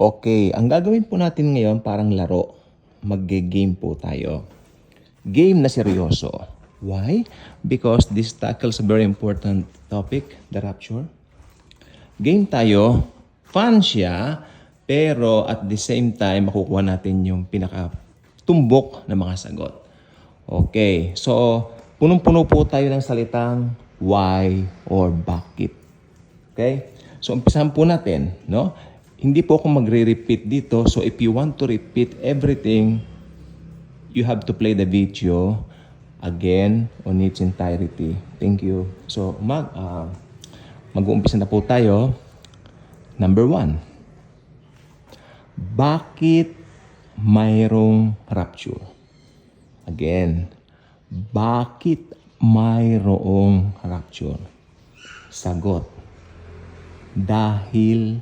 Okay, ang gagawin po natin ngayon parang laro. Magge-game po tayo. Game na seryoso. Why? Because this tackles a very important topic, the rapture. Game tayo, fun siya, pero at the same time, makukuha natin yung pinaka-tumbok na mga sagot. Okay, so punong-puno po tayo ng salitang why or bakit. Okay? So umpisahan po natin, no? Hindi po ako magre-repeat dito. So if you want to repeat everything, you have to play the video again on its entirety. Thank you. So mag-uumpisa na po tayo. Number 1. Bakit mayroong rapture? Again, bakit mayroong rapture? Sagot. Dahil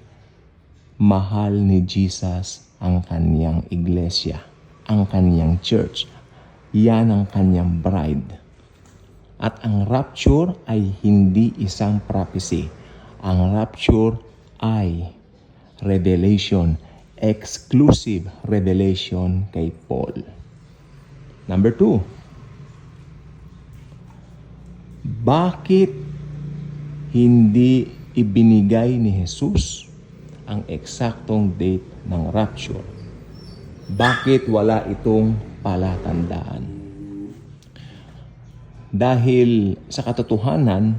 mahal ni Jesus ang kanyang iglesia, ang kanyang church. Yan ang kanyang bride. At ang rapture ay hindi isang prophecy. Ang rapture ay revelation, exclusive revelation kay Paul. Number 2. Bakit hindi ibinigay ni Jesus ang eksaktong date ng rapture? Bakit wala itong palatandaan? Dahil sa katotohanan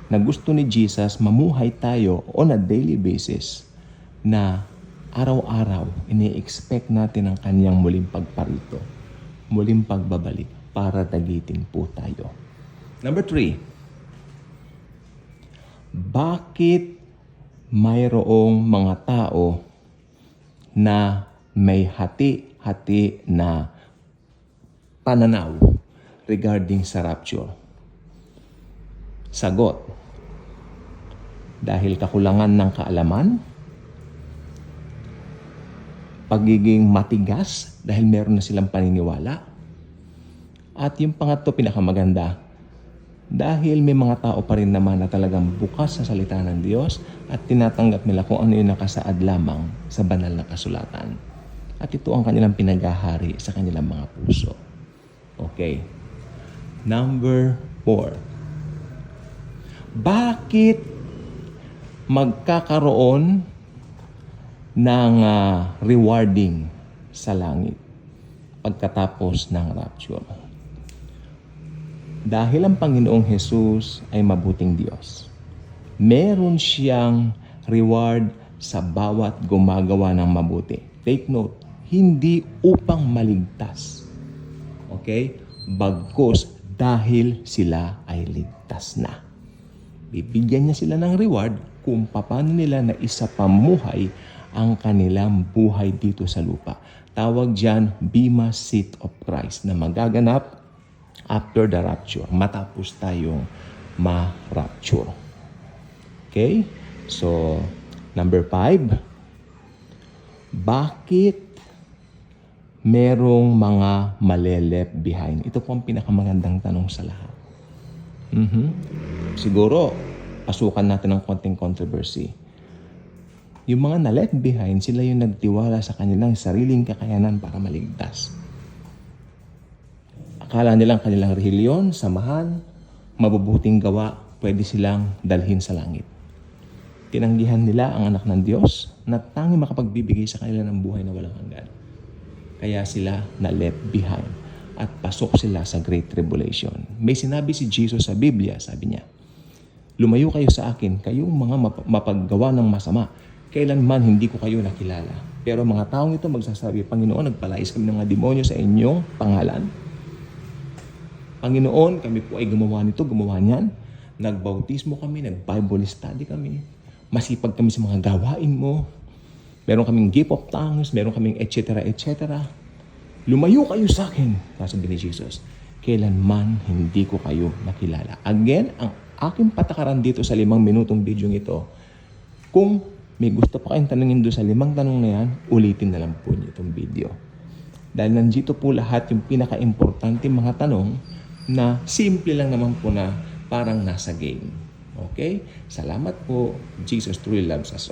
na gusto ni Jesus mamuhay tayo on a daily basis na araw-araw ini-expect natin ang kanyang muling pagparito, muling pagbabalik para dagitin po tayo. Number 3. Bakit mayroong mga tao na may hati-hati na pananaw regarding sa rapture? Sagot. Dahil kakulangan ng kaalaman, pagiging matigas dahil meron na silang paniniwala, at yung pangatlo, pinakamaganda, dahil may mga tao pa rin naman na talagang bukas sa salita ng Diyos at tinatanggap nila kung ano yung nakasaad lamang sa banal na kasulatan. At ito ang kanilang pinaghahari sa kanilang mga puso. Okay. Number 4. Bakit magkakaroon ng rewarding sa langit pagkatapos ng rapture? Dahil ang Panginoong Jesus ay mabuting Diyos. Meron siyang reward sa bawat gumagawa ng mabuti. Take note, hindi upang maligtas. Okay? Bagkus dahil sila ay ligtas na. Bibigyan niya sila ng reward kung paano nila na isapamuhay ang kanilang buhay dito sa lupa. Tawag dyan, Bema Seat of Christ, na magaganap after the rapture, matapos tayong ma-rapture. Okay? So, number 5. Bakit merong mga male-left behind? Ito po ang pinakamagandang tanong sa lahat. Siguro, pasukan natin ng konting controversy. Yung mga na-left behind, sila yung nagtiwala sa kanilang sariling kakayanan para maligtas. Akala nilang kanilang relihiyon, samahan, mabubuting gawa, pwede silang dalhin sa langit. Tinanggihan nila ang anak ng Diyos na tanging makapagbibigay sa kanila ng buhay na walang hanggan. Kaya sila na left behind at pasok sila sa Great Tribulation. May sinabi si Jesus sa Biblia, sabi niya, lumayo kayo sa akin, kayong mga mapaggawa ng masama. Kailanman hindi ko kayo nakilala. Pero mga taong ito magsasabi, Panginoon, nagpalais kami ng mga demonyo sa inyong pangalan. Panginoon, kami po ay gumawa nito, gumawa niyan. Nagbautismo kami, nag-Bible study kami. Masipag kami sa mga gawain mo. Meron kaming gift of tongues, meron kaming etc. etc. Lumayo kayo sa akin, sabi ni Jesus. Kailanman hindi ko kayo nakilala. Again, ang aking patakaran dito sa 5 minutong video ito, kung may gusto pa kayong tanungin doon sa 5 tanong na yan, ulitin na lang po niyo itong video. Dahil nandito po lahat yung pinaka-importante mga tanong na simple lang naman po na parang nasa game. Okay? Salamat po. Jesus truly loves us all.